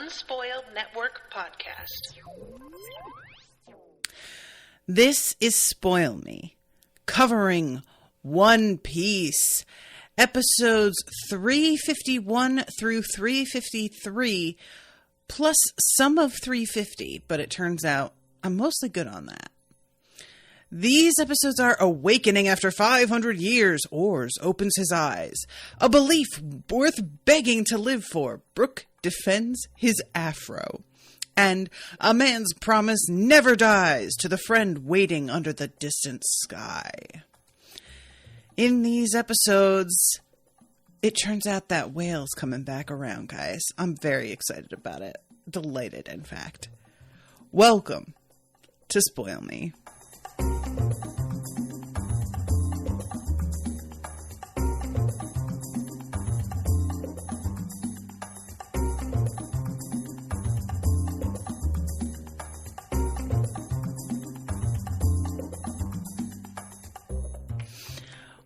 Unspoiled Network podcast. This is Spoil Me, covering One Piece, episodes 351 through 353, plus some of 350, but it turns out I'm mostly good on that. These episodes are Awakening After 500 Years, Oars Opens His Eyes, A Belief Worth Begging to Live For, Brook Defends His Afro, and A Man's Promise Never Dies to the Friend Waiting Under the Distant Sky. In these episodes, it turns out that Whale's coming back around, guys. I'm very excited about it. Delighted, in fact. Welcome to Spoil Me.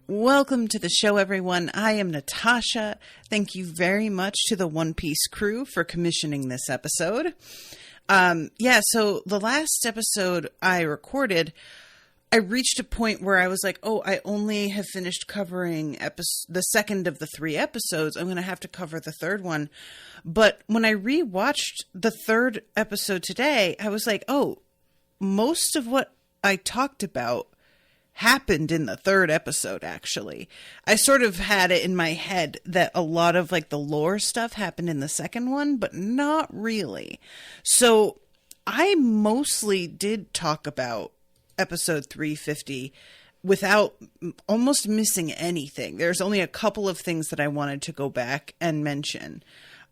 Welcome to the show, everyone. I am Natasha. Thank you very much to the One Piece crew for commissioning this episode. So the last episode I recorded, I reached a point where I was like, I only have finished covering the second of the 3 episodes. I'm going to have to cover the third one. But when I rewatched the third episode today, I was like, most of what I talked about happened in the third episode, actually. I sort of had it in my head that a lot of like the lore stuff happened in the second one, but not really. So I mostly did talk about episode 350 without almost missing anything. There's only a couple of things that I wanted to go back and mention.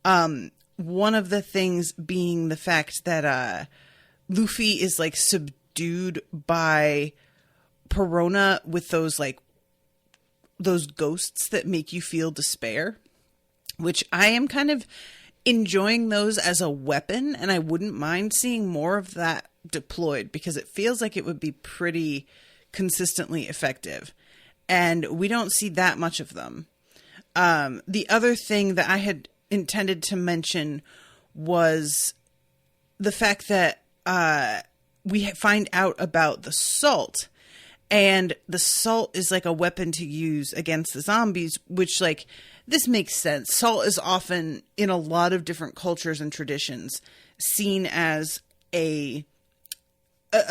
One of the things being the fact that Luffy is like subdued by Perona with those ghosts that make you feel despair, which I am kind of enjoying those as a weapon, and I wouldn't mind seeing more of that deployed because it feels like it would be pretty consistently effective, and we don't see that much of them. The other thing that I had intended to mention was the fact that we find out about the salt. And the salt is like a weapon to use against the zombies, which like, this makes sense. Salt is often in a lot of different cultures and traditions seen as a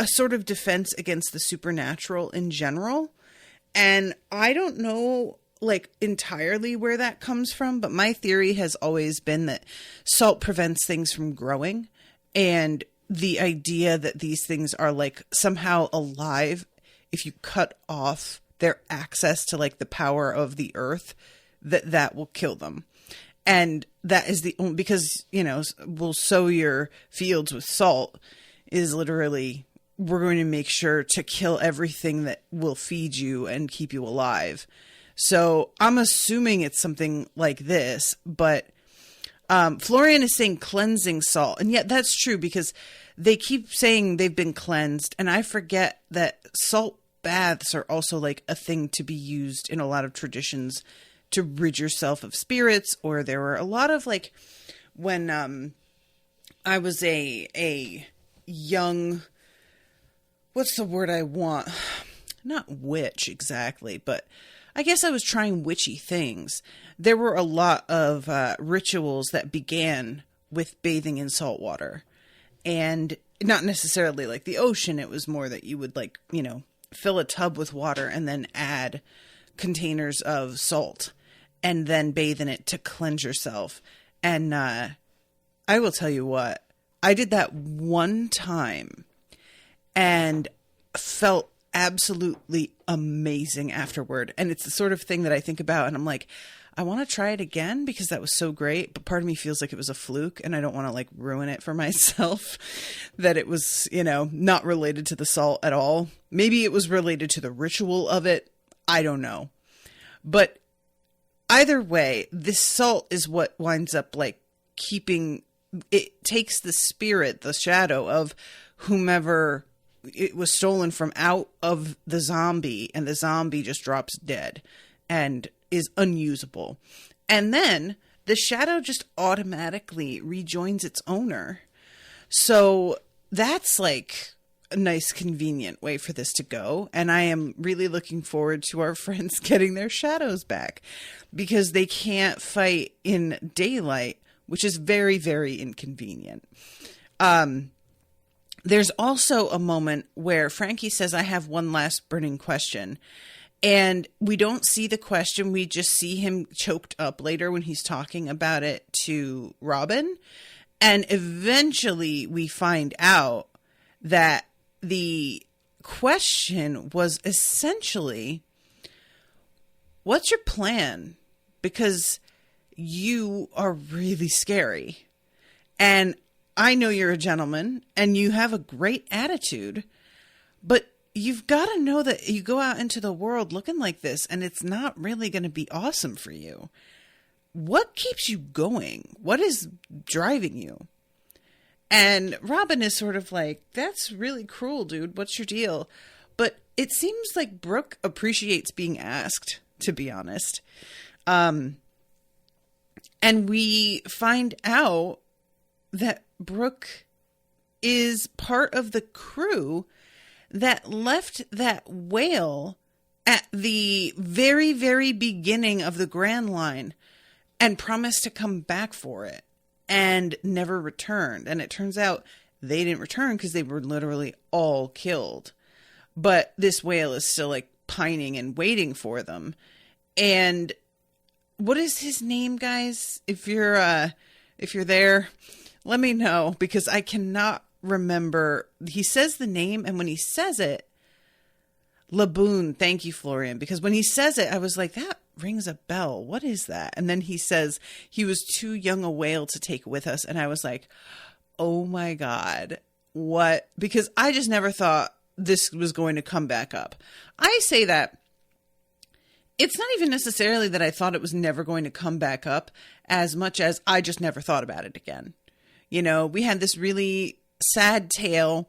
sort of defense against the supernatural in general. And I don't know like entirely where that comes from, but my theory has always been that salt prevents things from growing. And the idea that these things are like somehow alive if you cut off their access to like the power of the earth, that will kill them. And that is the only, because, we'll sow your fields with salt is literally, we're going to make sure to kill everything that will feed you and keep you alive. So I'm assuming it's something like this, but Florian is saying cleansing salt. And yet that's true because they keep saying they've been cleansed. And I forget that salt baths are also like a thing to be used in a lot of traditions to rid yourself of spirits. Or there were a lot of like when I was a young, what's the word I want? Not witch exactly, but I guess I was trying witchy things. There were a lot of rituals that began with bathing in salt water. And not necessarily like the ocean. It was more that you would like, fill a tub with water and then add containers of salt and then bathe in it to cleanse yourself. And I will tell you what, I did that one time and felt absolutely amazing afterward. And it's the sort of thing that I think about and I'm like, I want to try it again because that was so great. But part of me feels like it was a fluke and I don't want to like ruin it for myself that it was, not related to the salt at all. Maybe it was related to the ritual of it. I don't know. But either way, this salt is what winds up like keeping, it takes the spirit, the shadow of whomever it was stolen from out of the zombie and the zombie just drops dead and is unusable. And then the shadow just automatically rejoins its owner. So that's like a nice, convenient way for this to go. And I am really looking forward to our friends getting their shadows back, because they can't fight in daylight, which is very, very inconvenient. There's also a moment where Frankie says, I have one last burning question. And we don't see the question. We just see him choked up later when he's talking about it to Robin. And eventually we find out that the question was essentially, what's your plan? Because you are really scary. And I know you're a gentleman and you have a great attitude, but you've got to know that you go out into the world looking like this and it's not really going to be awesome for you. What keeps you going? What is driving you? And Robin is sort of like, that's really cruel, dude. What's your deal? But it seems like Brook appreciates being asked, to be honest. And we find out that Brook is part of the crew that left that whale at the very, very beginning of the Grand Line and promised to come back for it and never returned. And it turns out they didn't return because they were literally all killed. But this whale is still like pining and waiting for them. And what is his name, guys? If you're there, let me know, because I cannot remember. He says the name, and when he says it, Laboon, thank you, Florian, because when he says it, I was like, that rings a bell. What is that? And then he says he was too young a whale to take with us. And I was like, oh my God, what? Because I just never thought this was going to come back up. I say that it's not even necessarily that I thought it was never going to come back up as much as I just never thought about it again. You know, we had this really sad tale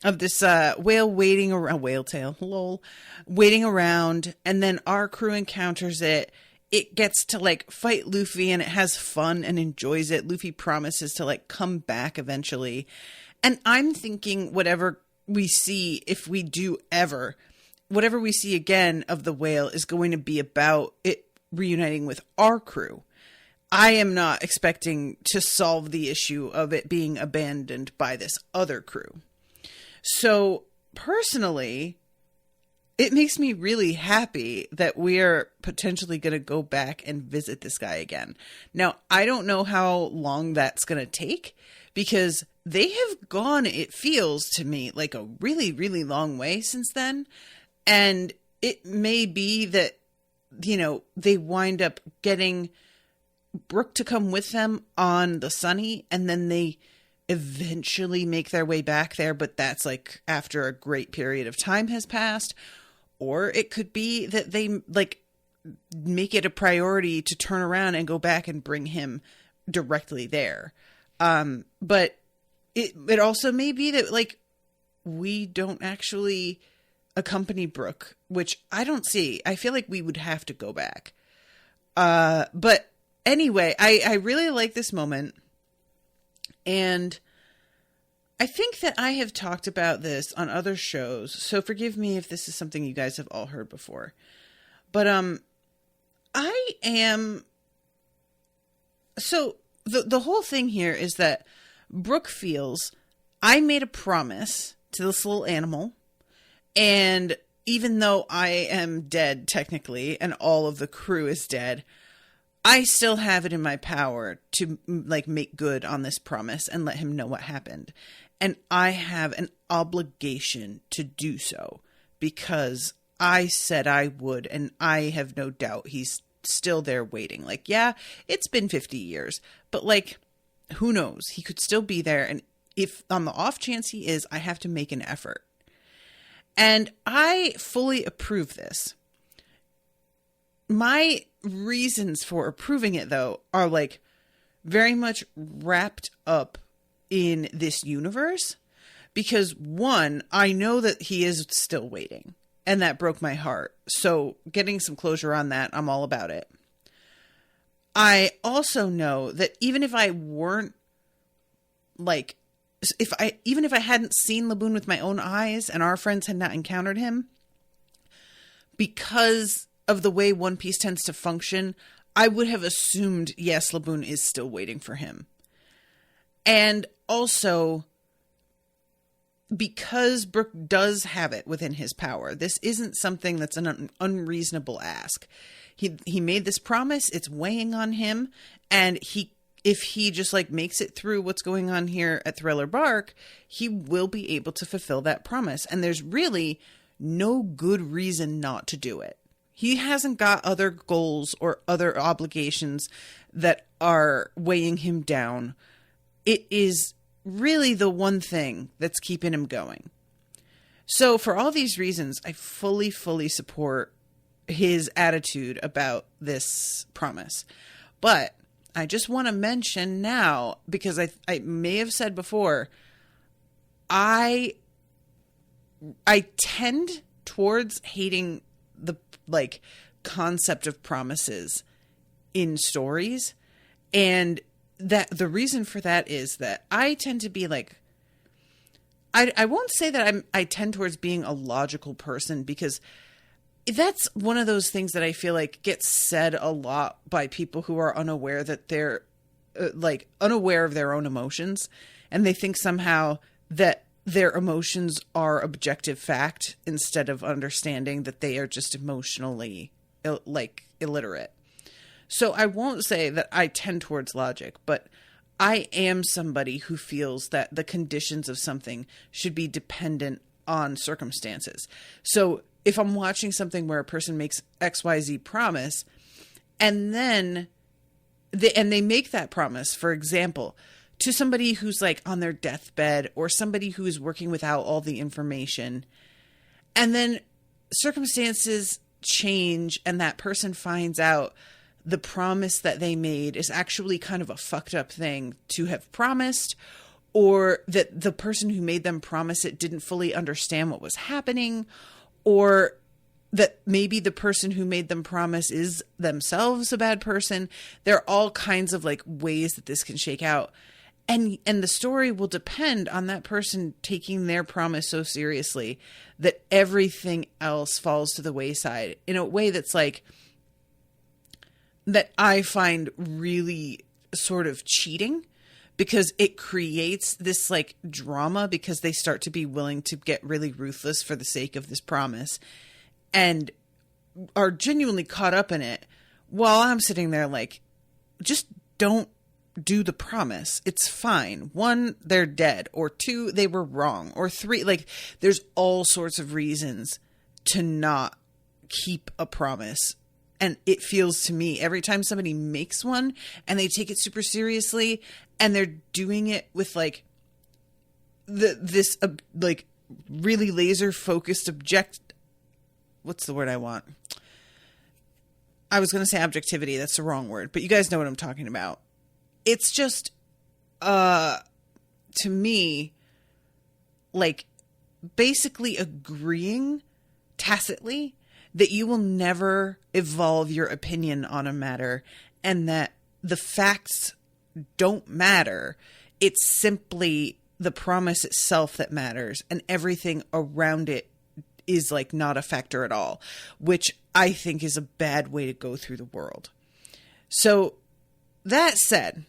of this whale waiting around, waiting around, and then our crew encounters it. It gets to like fight Luffy and it has fun and enjoys it. Luffy promises to like come back eventually. And I'm thinking whatever we see, if we do ever, whatever we see again of the whale is going to be about it reuniting with our crew. I am not expecting to solve the issue of it being abandoned by this other crew. So personally, it makes me really happy that we're potentially going to go back and visit this guy again. Now, I don't know how long that's going to take, because they have gone, it feels to me, like a really, really long way since then. And it may be that, you know, they wind up getting Brook to come with them on the Sunny, and then they eventually make their way back there, but that's like after a great period of time has passed. Or it could be that they like make it a priority to turn around and go back and bring him directly there. But it also may be that like we don't actually accompany Brook, which I don't see. I feel like we would have to go back. But anyway, I really like this moment. And I think that I have talked about this on other shows, so forgive me if this is something you guys have all heard before. But I am... So the whole thing here is that Brook feels, I made a promise to this little animal, and even though I am dead technically, and all of the crew is dead, I still have it in my power to like make good on this promise and let him know what happened. And I have an obligation to do so because I said I would, and I have no doubt he's still there waiting. Like, yeah, it's been 50 years, but like, who knows? He could still be there. And if on the off chance he is, I have to make an effort. And I fully approve this. My reasons for approving it, though, are like very much wrapped up in this universe, because one, I know that he is still waiting, and that broke my heart. So getting some closure on that, I'm all about it. I also know that even if I weren't like, even if I hadn't seen Laboon with my own eyes and our friends had not encountered him, because of the way One Piece tends to function, I would have assumed, yes, Laboon is still waiting for him. And also, because Brook does have it within his power, this isn't something that's an unreasonable ask. He made this promise, it's weighing on him, and if he just like makes it through what's going on here at Thriller Bark, he will be able to fulfill that promise. And there's really no good reason not to do it. He hasn't got other goals or other obligations that are weighing him down. It is really the one thing that's keeping him going. So for all these reasons, I fully support his attitude about this promise. But I just want to mention now, because I may have said before, I tend towards hating the like concept of promises in stories. And that the reason for that is that I tend to be like, I won't say that I tend towards being a logical person, because that's one of those things that I feel like gets said a lot by people who are unaware that they're unaware of their own emotions. And they think somehow that their emotions are objective fact instead of understanding that they are just emotionally illiterate. So I won't say that I tend towards logic, but I am somebody who feels that the conditions of something should be dependent on circumstances. So if I'm watching something where a person makes XYZ promise, and then they make that promise, for example, to somebody who's like on their deathbed or somebody who is working without all the information, and then circumstances change and that person finds out the promise that they made is actually kind of a fucked up thing to have promised, or that the person who made them promise it didn't fully understand what was happening, or that maybe the person who made them promise is themselves a bad person. There are all kinds of like ways that this can shake out. And the story will depend on that person taking their promise so seriously that everything else falls to the wayside in a way that's like, that I find really sort of cheating, because it creates this like drama, because they start to be willing to get really ruthless for the sake of this promise and are genuinely caught up in it, while I'm sitting there like, just don't do the promise. It's fine. 1, they're dead, or 2, they were wrong, or 3, like there's all sorts of reasons to not keep a promise. And it feels to me every time somebody makes one and they take it super seriously and they're doing it with like this like really laser focused what's the word I want? I was going to say objectivity. That's the wrong word, but you guys know what I'm talking about. It's just, to me, like basically agreeing tacitly that you will never evolve your opinion on a matter and that the facts don't matter. It's simply the promise itself that matters, and everything around it is like not a factor at all, which I think is a bad way to go through the world. So that said,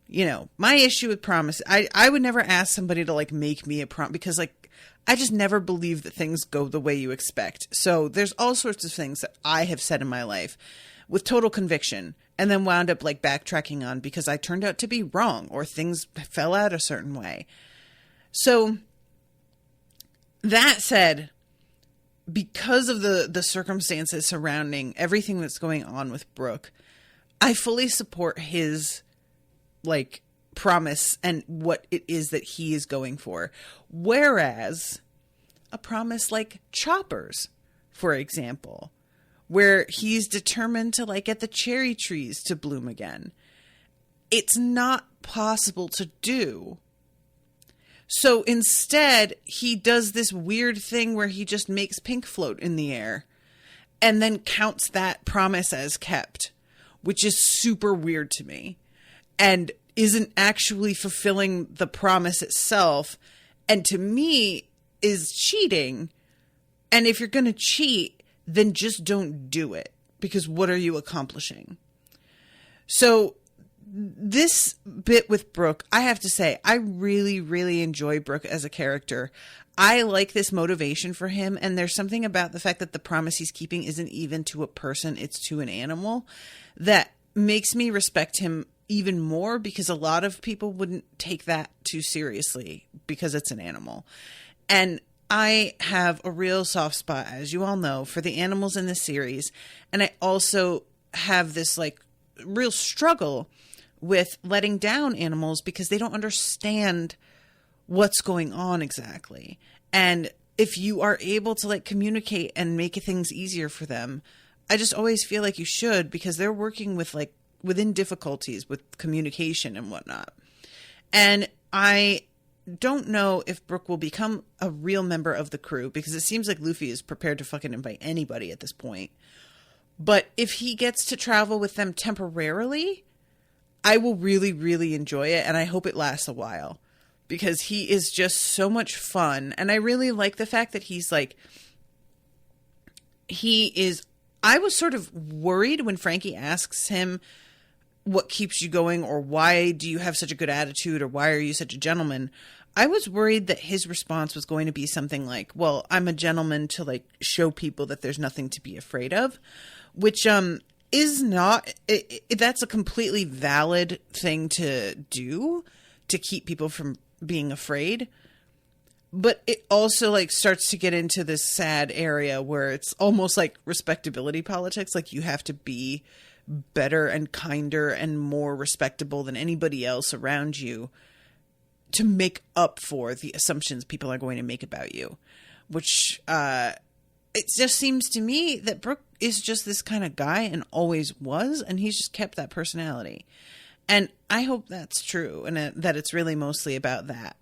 you know, my issue with promise, I would never ask somebody to like make me a promise, because like, I just never believe that things go the way you expect. So there's all sorts of things that I have said in my life with total conviction and then wound up like backtracking on because I turned out to be wrong or things fell out a certain way. So that said, because of the circumstances surrounding everything that's going on with Brook, I fully support his like promise and what it is that he is going for. Whereas a promise like Chopper's, for example, where he's determined to like get the cherry trees to bloom again, it's not possible to do. So instead, he does this weird thing where he just makes pink float in the air and then counts that promise as kept, which is super weird to me and isn't actually fulfilling the promise itself. And to me is cheating. And if you're going to cheat, then just don't do it, because what are you accomplishing? So this bit with Brook, I have to say, I really, really enjoy Brook as a character. I like this motivation for him. And there's something about the fact that the promise he's keeping isn't even to a person, it's to an animal, that makes me respect him even more, because a lot of people wouldn't take that too seriously because it's an animal. And I have a real soft spot, as you all know, for the animals in this series. And I also have this like real struggle with letting down animals because they don't understand what's going on exactly. And if you are able to like communicate and make things easier for them, I just always feel like you should, because they're working with like within difficulties with communication and whatnot. And I don't know if Brook will become a real member of the crew, because it seems like Luffy is prepared to fucking invite anybody at this point. But if he gets to travel with them temporarily, I will really, really enjoy it. And I hope it lasts a while, because he is just so much fun. And I really like the fact that he's like, I was sort of worried when Frankie asks him what keeps you going, or why do you have such a good attitude, or why are you such a gentleman? I was worried that his response was going to be something like, well, I'm a gentleman to like show people that there's nothing to be afraid of, which is not, that's a completely valid thing to do to keep people from being afraid. But it also like starts to get into this sad area where it's almost like respectability politics. Like you have to be better and kinder and more respectable than anybody else around you to make up for the assumptions people are going to make about you, which it just seems to me that Brook is just this kind of guy and always was, and he's just kept that personality. And I hope that's true, and that it's really mostly about that,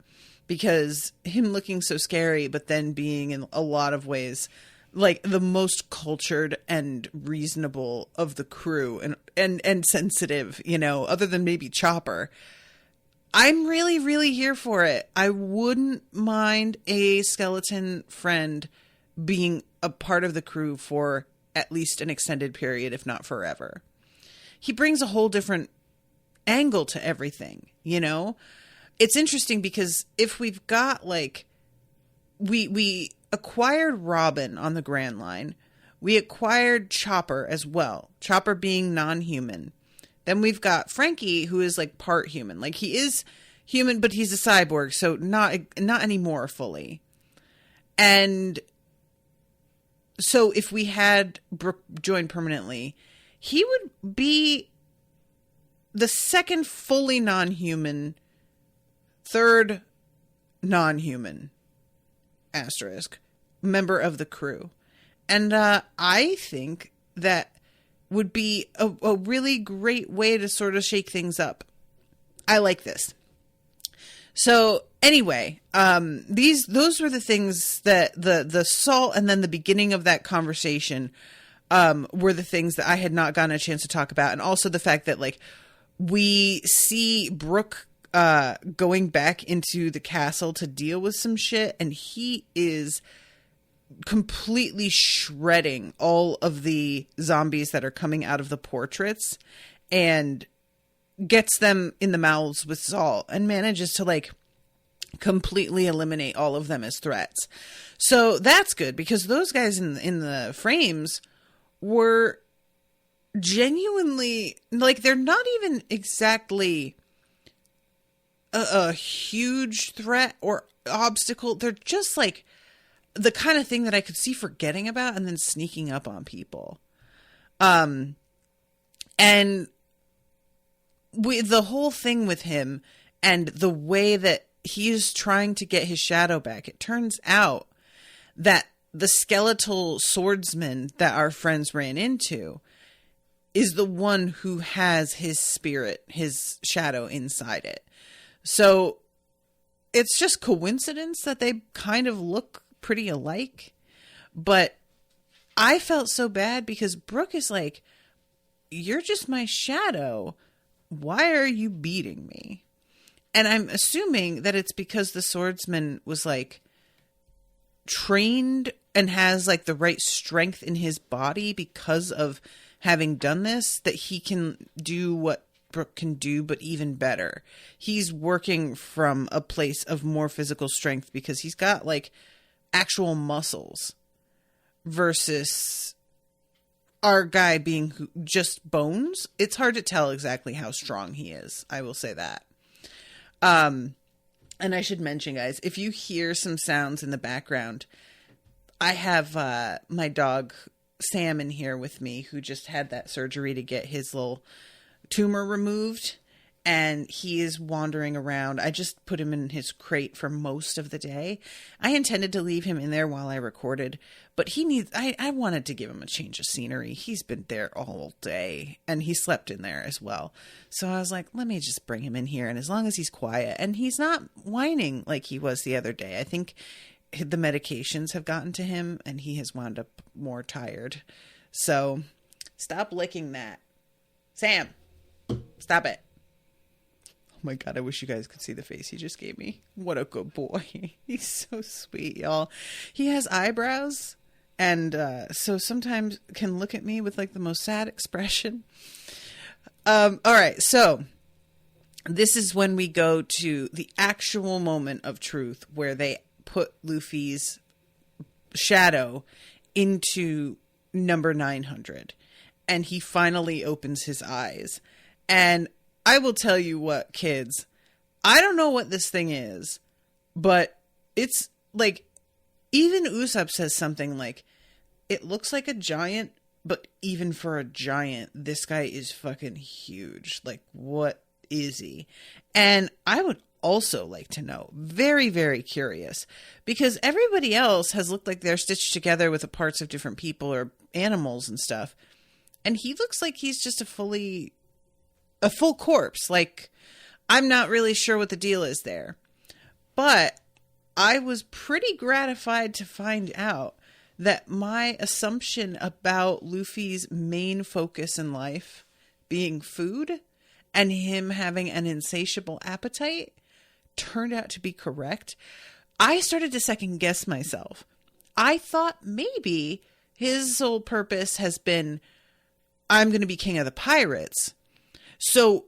because him looking so scary, but then being in a lot of ways like the most cultured and reasonable of the crew and sensitive, you know, other than maybe Chopper. I'm really, really here for it. I wouldn't mind a skeleton friend being a part of the crew for at least an extended period, if not forever. He brings a whole different angle to everything, you know? It's interesting because if we've got like, we acquired Robin on the Grand Line, we acquired Chopper as well, Chopper being non-human. Then we've got Frankie, who is like part human. Like he is human, but he's a cyborg, so not anymore fully. And so if we had Brook join permanently, he would be the second fully non-human, third non-human asterisk member of the crew. And I think that would be a really great way to sort of shake things up. I like this. So anyway, those were the things that the salt and then the beginning of that conversation were the things that I had not gotten a chance to talk about. And also the fact that like we see Brook going back into the castle to deal with some shit, and he is completely shredding all of the zombies that are coming out of the portraits and gets them in the mouths with salt and manages to like completely eliminate all of them as threats. So that's good, because those guys in the frames were genuinely like, they're not even exactly a huge threat or obstacle. They're just like the kind of thing that I could see forgetting about and then sneaking up on people. And the whole thing with him and the way that he is trying to get his shadow back, it turns out that the skeletal swordsman that our friends ran into is the one who has his spirit, his shadow inside it. So it's just coincidence that they kind of look pretty alike. But I felt so bad because Brook is like, you're just my shadow. Why are you beating me? And I'm assuming that it's because the swordsman was like trained and has like the right strength in his body because of having done this, that he can do what Brook can do, but even better. He's working from a place of more physical strength because he's got like actual muscles versus our guy being just bones. It's hard to tell exactly how strong he is. I will say that. And I should mention, guys, if you hear some sounds in the background, I have my dog Sam in here with me, who just had that surgery to get his little tumor removed, and he is wandering around. I just put him in his crate for most of the day. I intended to leave him in there while I recorded, but he needs, I wanted to give him a change of scenery. He's been there all day, and he slept in there as well. So I was like, let me just bring him in here, and as long as he's quiet, and he's not whining like he was the other day. I think the medications have gotten to him, and he has wound up more tired. So stop licking that. Sam, stop it. Oh my God, I wish you guys could see the face he just gave me. What a good boy. He's so sweet, y'all. He has eyebrows, and so sometimes can look at me with like the most sad expression. All right, so this is when we go to the actual moment of truth where they put Luffy's shadow into number 900, and he finally opens his eyes. And I will tell you what, kids, I don't know what this thing is, but it's like, even Usopp says something like, it looks like a giant, but even for a giant, this guy is fucking huge. Like, what is he? And I would also like to know, very, very curious, because everybody else has looked like they're stitched together with the parts of different people or animals and stuff. And he looks like he's just a full corpse. Like, I'm not really sure what the deal is there. But I was pretty gratified to find out that my assumption about Luffy's main focus in life being food and him having an insatiable appetite turned out to be correct. I started to second guess myself. I thought maybe his sole purpose has been, I'm going to be king of the pirates. So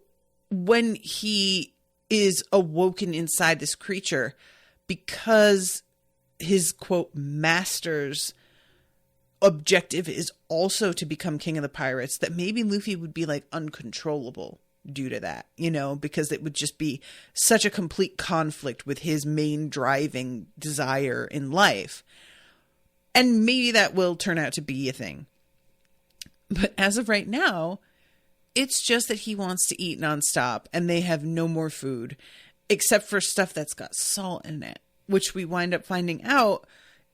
when he is awoken inside this creature, because his, quote, master's objective is also to become king of the pirates, that maybe Luffy would be like uncontrollable due to that, you know, because it would just be such a complete conflict with his main driving desire in life. And maybe that will turn out to be a thing. But as of right now, it's just that he wants to eat nonstop, and they have no more food except for stuff that's got salt in it, which we wind up finding out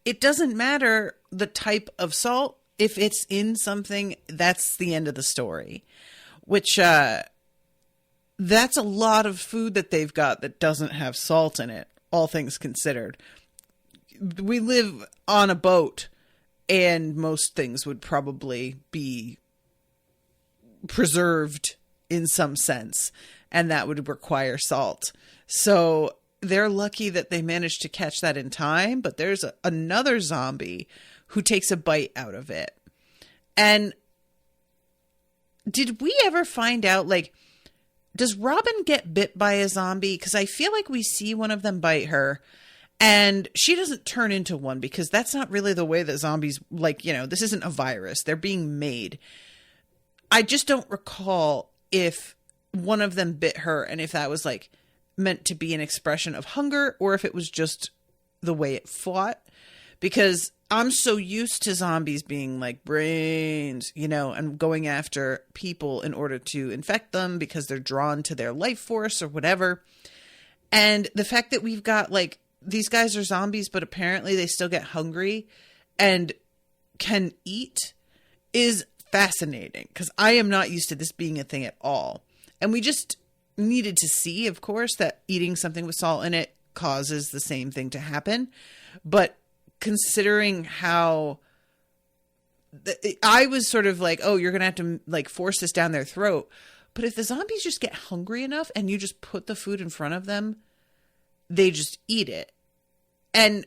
it doesn't matter the type of salt. If it's in something, that's the end of the story, which, that's a lot of food that they've got that doesn't have salt in it, all things considered. We live on a boat, and most things would probably be preserved in some sense, and that would require salt. So they're lucky that they managed to catch that in time, but there's another zombie who takes a bite out of it. And did we ever find out, like, does Robin get bit by a zombie? Because I feel like we see one of them bite her, and she doesn't turn into one, because that's not really the way that zombies, like, you know, this isn't a virus. They're being made. I just don't recall if one of them bit her and if that was like meant to be an expression of hunger or if it was just the way it fought, because I'm so used to zombies being like brains, you know, and going after people in order to infect them because they're drawn to their life force or whatever. And the fact that we've got like, these guys are zombies, but apparently they still get hungry and can eat is fascinating, because I am not used to this being a thing at all. And we just needed to see, of course, that eating something with salt in it causes the same thing to happen. But considering how I was sort of like, oh, you're going to have to like force this down their throat. But if the zombies just get hungry enough and you just put the food in front of them, they just eat it. And,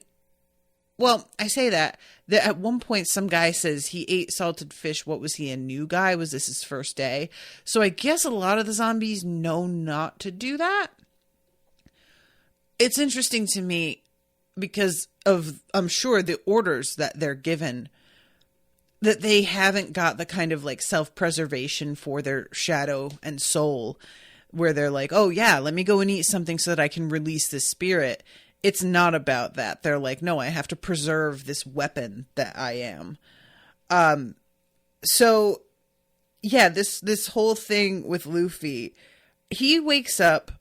well, I say that at one point some guy says he ate salted fish. What was he, a new guy? Was this his first day? So I guess a lot of the zombies know not to do that. It's interesting to me because of, I'm sure, the orders that they're given, that they haven't got the kind of like self-preservation for their shadow and soul where they're like, oh yeah, let me go and eat something so that I can release this spirit. It's not about that. They're like, no, I have to preserve this weapon that I am. So yeah, this whole thing with Luffy, he wakes up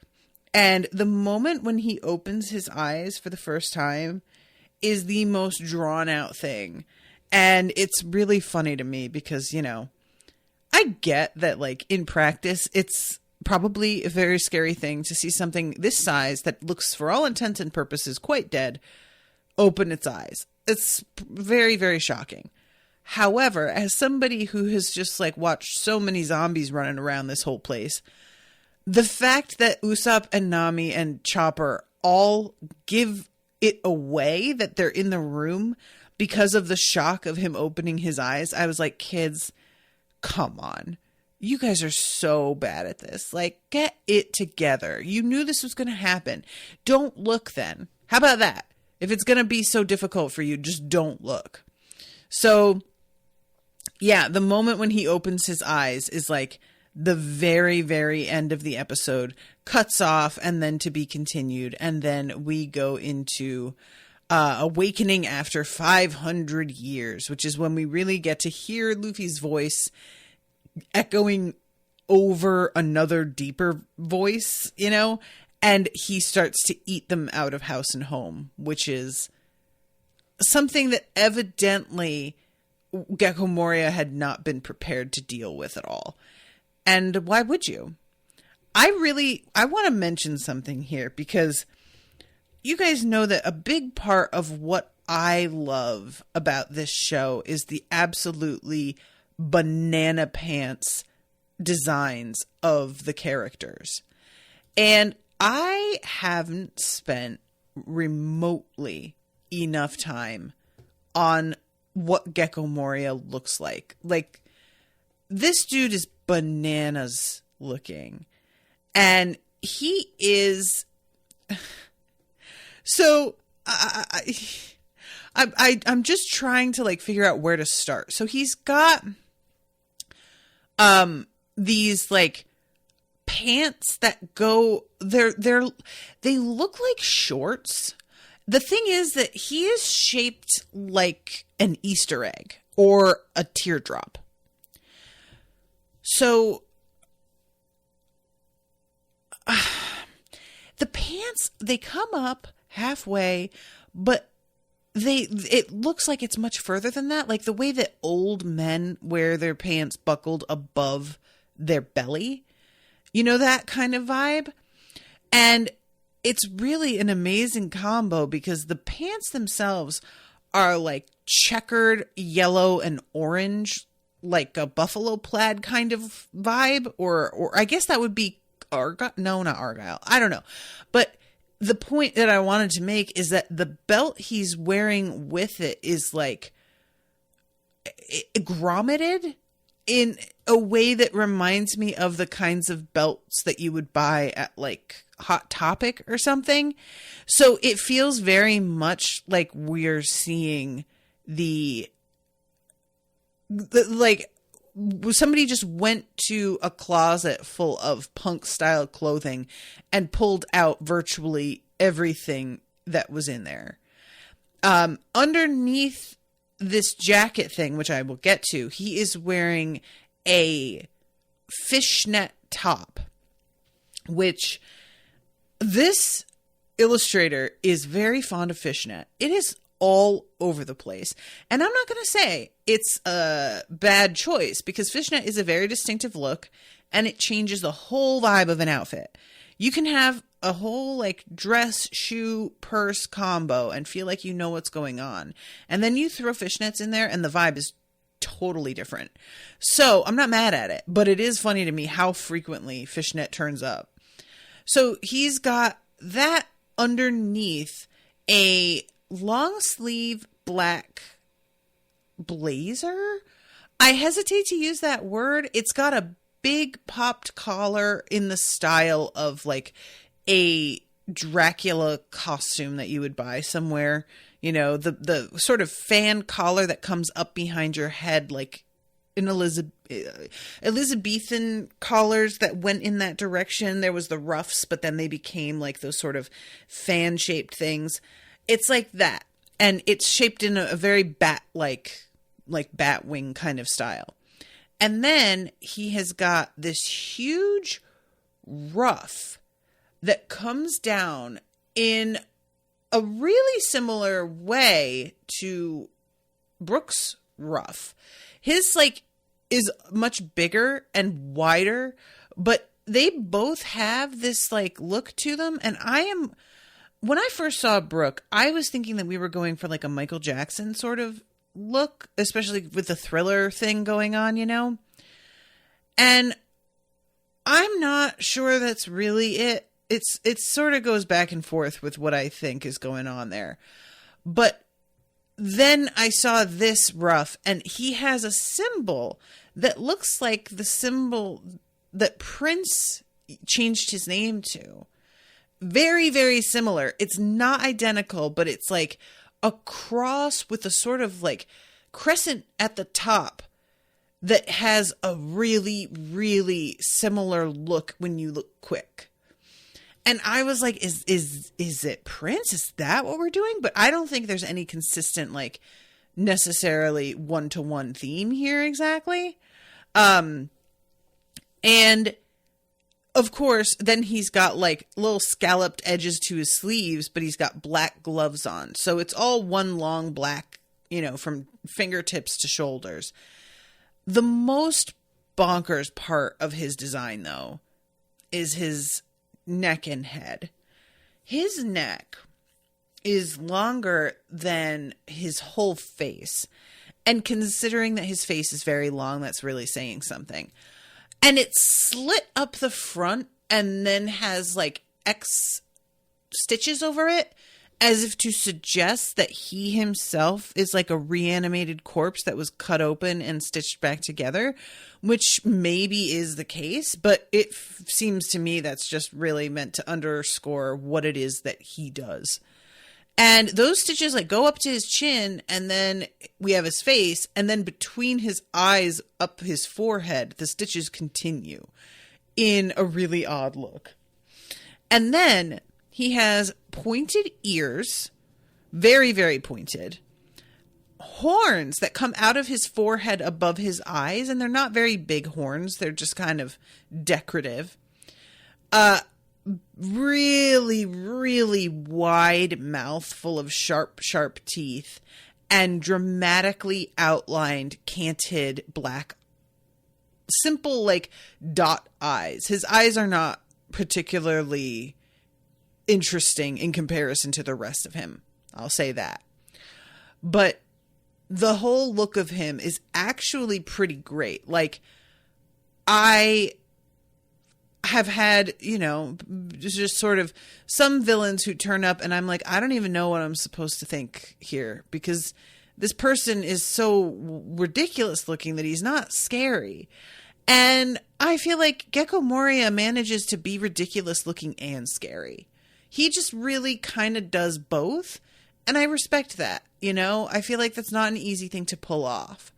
and the moment when he opens his eyes for the first time is the most drawn out thing. And it's really funny to me because, you know, I get that like in practice, it's probably a very scary thing to see something this size that looks for all intents and purposes quite dead open its eyes. It's very, very shocking. However, as somebody who has just like watched so many zombies running around this whole place, the fact that Usopp and Nami and Chopper all give it away that they're in the room because of the shock of him opening his eyes, I was like, kids, come on. You guys are so bad at this. Like, get it together. You knew this was going to happen. Don't look then. How about that? If it's going to be so difficult for you, just don't look. So, yeah, the moment when he opens his eyes is like the very, very end of the episode, cuts off, and then to be continued. And then we go into Awakening after 500 years, which is when we really get to hear Luffy's voice echoing over another deeper voice, you know, and he starts to eat them out of house and home, which is something that evidently Gecko Moria had not been prepared to deal with at all. And why would you? I want to mention something here because you guys know that a big part of what I love about this show is the absolutely banana pants designs of the characters. And I haven't spent remotely enough time on what Gecko Moria looks like. Like, this dude is bananas looking. And he is... So I'm just trying to like figure out where to start. So he's got these like pants that go they look like shorts. The thing is that he is shaped like an Easter egg or a teardrop. So the pants, they come up halfway, but it looks like it's much further than that. Like the way that old men wear their pants buckled above their belly, you know, that kind of vibe. And it's really an amazing combo because the pants themselves are like checkered yellow and orange, like a buffalo plaid kind of vibe, or I guess that would be Argyle. No, not Argyle. I don't know. But the point that I wanted to make is that the belt he's wearing with it is like grommeted in a way that reminds me of the kinds of belts that you would buy at like Hot Topic or something. So it feels very much like we're seeing the like somebody just went to a closet full of punk style clothing and pulled out virtually everything that was in there. Underneath this jacket thing, which I will get to, he is wearing a fishnet top, which this illustrator is very fond of fishnet. It is all over the place. And I'm not going to say it's a bad choice because fishnet is a very distinctive look and it changes the whole vibe of an outfit. You can have a whole like dress, shoe, purse combo and feel like you know what's going on. And then you throw fishnets in there and the vibe is totally different. So I'm not mad at it, but it is funny to me how frequently Fishnet turns up. So he's got that underneath a long sleeve black blazer. I hesitate to use that word. It's got a big popped collar in the style of like a Dracula costume that you would buy somewhere. You know, the sort of fan collar that comes up behind your head, like in Elizabethan collars that went in that direction. There was the ruffs, but then they became like those sort of fan-shaped things. It's like that. And it's shaped in a very bat-like, like bat wing kind of style. And then he has got this huge ruff that comes down in a really similar way to Brook's ruff. His like is much bigger and wider, but they both have this like look to them. And when I first saw Brook, I was thinking that we were going for like a Michael Jackson sort of look, especially with the Thriller thing going on, you know? And I'm not sure that's really it. It sort of goes back and forth with what I think is going on there. But then I saw this ruff, and he has a symbol that looks like the symbol that Prince changed his name to. Very, very similar. It's not identical, but it's like a cross with a sort of like crescent at the top that has a really, really similar look when you look quick. And I was like, is it Prince? Is that what we're doing? But I don't think there's any consistent, like, necessarily one-to-one theme here exactly. And, of course, then he's got, like, little scalloped edges to his sleeves, but he's got black gloves on. So it's all one long black, you know, from fingertips to shoulders. The most bonkers part of his design, though, is his neck and head. His neck is longer than his whole face. And considering that his face is very long, that's really saying something. And it's slit up the front and then has like X stitches over it, as if to suggest that he himself is like a reanimated corpse that was cut open and stitched back together, which maybe is the case, but it seems to me that's just really meant to underscore what it is that he does. And those stitches like go up to his chin, and then we have his face, and then between his eyes up his forehead, the stitches continue in a really odd look. And then he has pointed ears, very, very pointed, horns that come out of his forehead above his eyes, and they're not very big horns. They're just kind of decorative. Really, really wide mouth full of sharp, sharp teeth, and dramatically outlined, canted black, simple, like, dot eyes. His eyes are not particularly interesting in comparison to the rest of him. I'll say that. But the whole look of him is actually pretty great. Like, I have had, you know, just sort of some villains who turn up and I'm like, I don't even know what I'm supposed to think here, because this person is so ridiculous looking that he's not scary. And I feel like Gecko Moria manages to be ridiculous looking and scary. He just really kind of does both. And I respect that, you know? I feel like that's not an easy thing to pull off.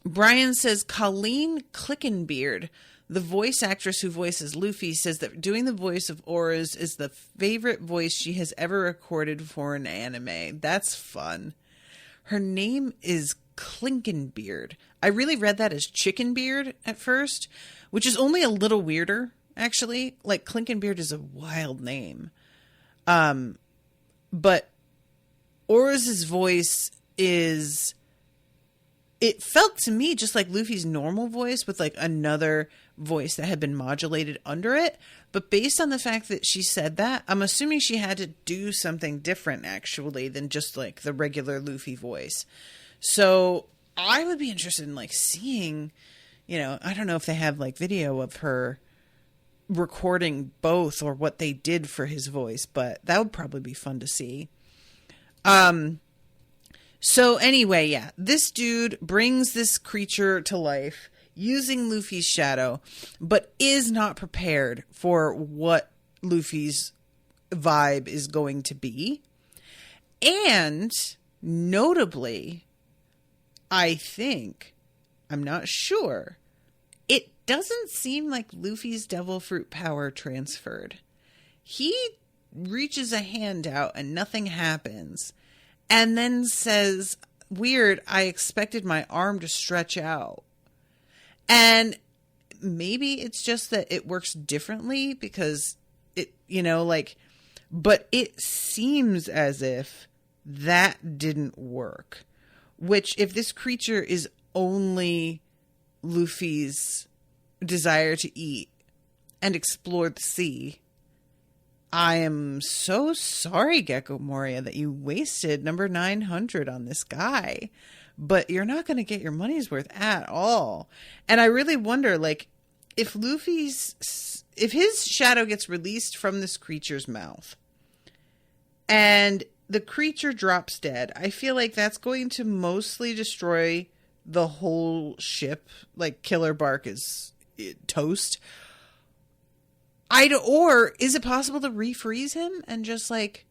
Brian says Colleen Clickenbeard, the voice actress who voices Luffy, says that doing the voice of Aura's is the favorite voice she has ever recorded for an anime. That's fun. Her name is Clinkenbeard. I really read that as Chickenbeard at first, which is only a little weirder, actually. Like, Clinkenbeard is a wild name. But Aura's voice is... It felt to me just like Luffy's normal voice with like another voice that had been modulated under it. But based on the fact that she said that, I'm assuming she had to do something different actually than just like the regular Luffy voice. So I would be interested in like seeing, I don't know if they have like video of her recording both or what they did for his voice, but that would probably be fun to see. So anyway, yeah, this dude brings this creature to life using Luffy's shadow, but is not prepared for what Luffy's vibe is going to be. And notably, I'm not sure, it doesn't seem like Luffy's devil fruit power transferred. He reaches a hand out and nothing happens. And then says, weird, I expected my arm to stretch out. And maybe it's just that it works differently because it, but it seems as if that didn't work. Which, if this creature is only Luffy's desire to eat and explore the sea, I am so sorry, Gecko Moria, that you wasted number 900 on this guy. But you're not going to get your money's worth at all. And I really wonder, like, if his shadow gets released from this creature's mouth and the creature drops dead, I feel like that's going to mostly destroy the whole ship. Like, Killer Bark is toast. Or is it possible to refreeze him and just like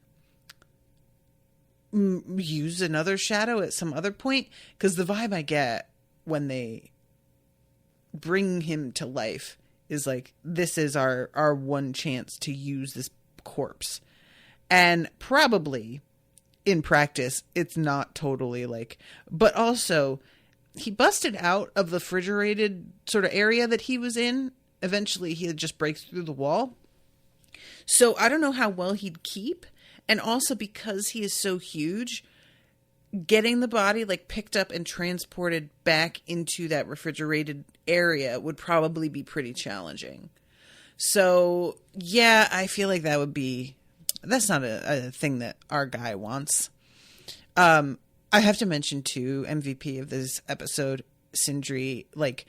use another shadow at some other point? Because the vibe I get when they bring him to life is like, this is our one chance to use this corpse. And probably in practice, it's not totally like, but also he busted out of the refrigerated sort of area that he was in. Eventually, he just breaks through the wall. So I don't know how well he'd keep. And also because he is so huge, getting the body like picked up and transported back into that refrigerated area would probably be pretty challenging. So yeah, I feel like that's not a thing that our guy wants. I have to mention too, MVP of this episode, Sindri, like,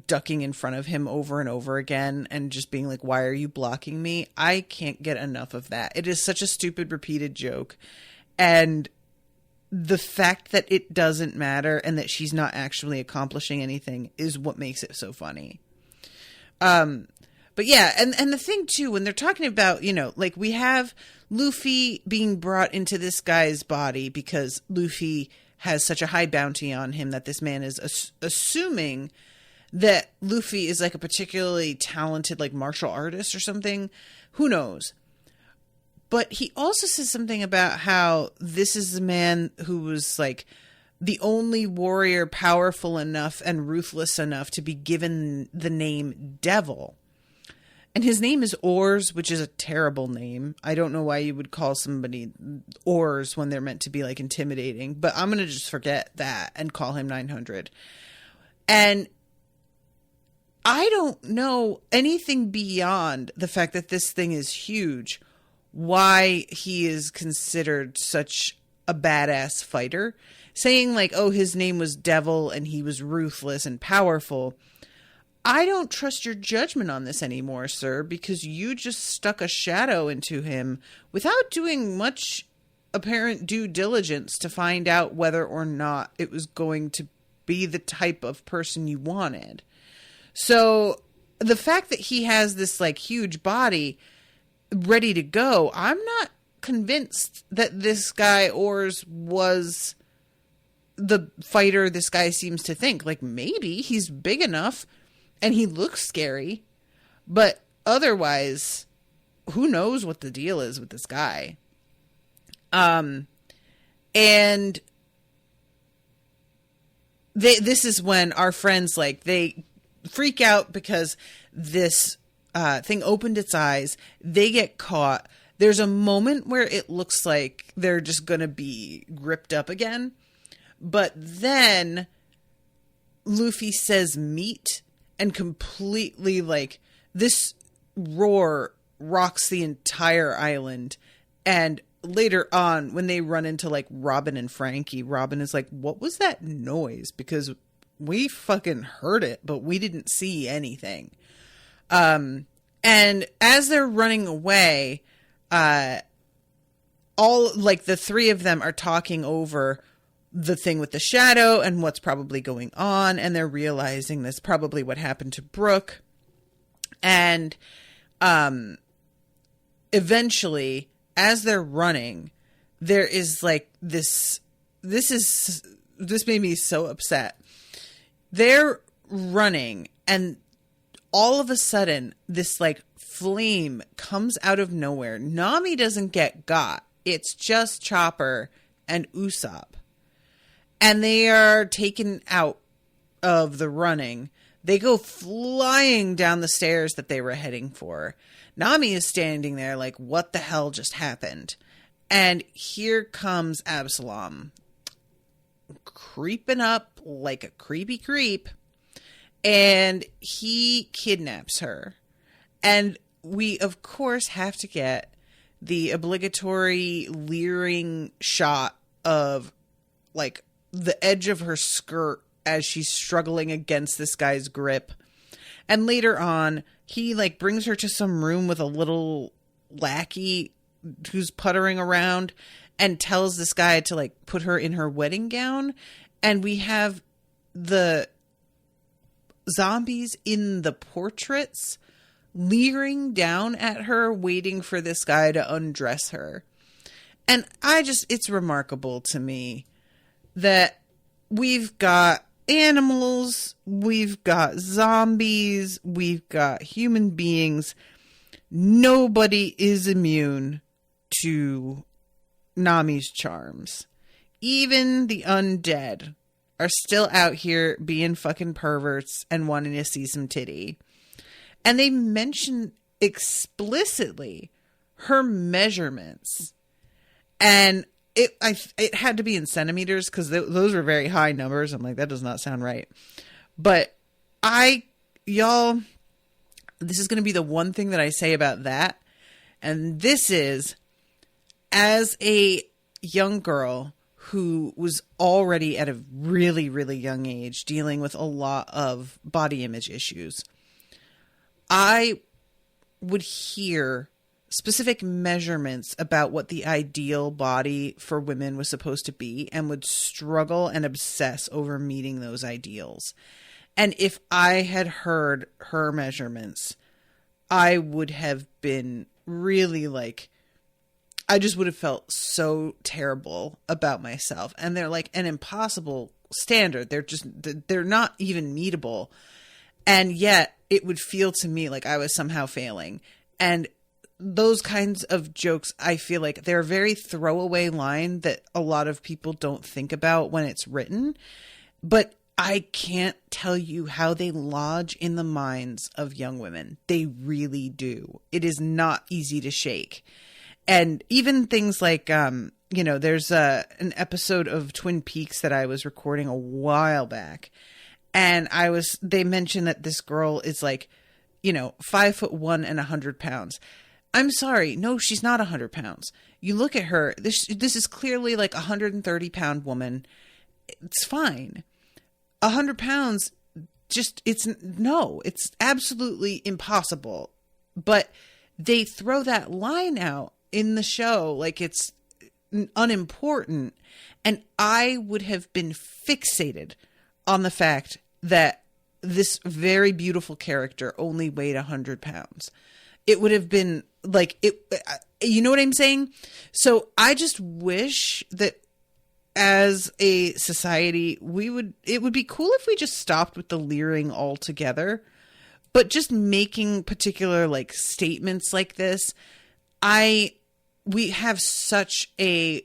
ducking in front of him over and over again and just being like, why are you blocking me? I can't get enough of that. It is such a stupid repeated joke. And the fact that it doesn't matter and that she's not actually accomplishing anything is what makes it so funny. But yeah, and the thing too, when they're talking about, like we have Luffy being brought into this guy's body because Luffy has such a high bounty on him that this man is assuming that Luffy is like a particularly talented like martial artist or something. Who knows? But he also says something about how this is the man who was like the only warrior powerful enough and ruthless enough to be given the name Devil. And his name is Oars, which is a terrible name. I don't know why you would call somebody Oars when they're meant to be like intimidating, but I'm going to just forget that and call him 900. And I don't know anything beyond the fact that this thing is huge, why he is considered such a badass fighter. Saying like, oh, his name was Devil and he was ruthless and powerful. I don't trust your judgment on this anymore, sir, because you just stuck a shadow into him without doing much apparent due diligence to find out whether or not it was going to be the type of person you wanted. So the fact that he has this like huge body ready to go, I'm not convinced that this guy Oars was the fighter this guy seems to think. Like, maybe he's big enough and he looks scary, but otherwise, who knows what the deal is with this guy. And this is when our friends, like, they freak out because this thing opened its eyes. They get caught. There's a moment where it looks like they're just going to be gripped up again. But then Luffy says meat and completely, like, this roar rocks the entire island. And later on, when they run into like Robin and Frankie, Robin is like, what was that noise? Because we fucking heard it, but we didn't see anything. And as they're running away, all like the three of them are talking over the thing with the shadow and what's probably going on. And they're realizing that's probably what happened to Brook. And, eventually, as they're running, there is like this made me so upset. They're running and all of a sudden this like flame comes out of nowhere. Nami doesn't get got. It's just Chopper and Usopp. And they are taken out of the running. They go flying down the stairs that they were heading for. Nami is standing there like, what the hell just happened? And here comes Absalom, creeping up like a creepy creep, and he kidnaps her. And we, of course, have to get the obligatory leering shot of like the edge of her skirt as she's struggling against this guy's grip. And later on, he like brings her to some room with a little lackey who's puttering around and tells this guy to like put her in her wedding gown. And we have the zombies in the portraits leering down at her, waiting for this guy to undress her. And it's remarkable to me that we've got animals, we've got zombies, we've got human beings. Nobody is immune to Nami's charms. Even the undead are still out here being fucking perverts and wanting to see some titty. And they mention explicitly her measurements. And it had to be in centimeters because those were very high numbers. I'm like, that does not sound right. But y'all, this is going to be the one thing that I say about that. And this is, as a young girl who was already at a really, really young age dealing with a lot of body image issues, I would hear specific measurements about what the ideal body for women was supposed to be and would struggle and obsess over meeting those ideals. And if I had heard her measurements, I would have been really like, I just would have felt so terrible about myself. And they're like an impossible standard. They're not even meetable. And yet it would feel to me like I was somehow failing. And those kinds of jokes, I feel like they're a very throwaway line that a lot of people don't think about when it's written. But I can't tell you how they lodge in the minds of young women. They really do. It is not easy to shake. And even things like, there's an episode of Twin Peaks that I was recording a while back. And they mentioned that this girl is like, 5'1" and 100 pounds. I'm sorry. No, she's not 100 pounds. You look at her. This is clearly like a 130-pound woman. It's fine. 100 pounds, it's absolutely impossible. But they throw that line out in the show like it's unimportant. And I would have been fixated on the fact that this very beautiful character only weighed 100 pounds. It would have been like you know what I'm saying? So I just wish that as a society, it would be cool if we just stopped with the leering altogether, but just making particular like statements like this. We have such a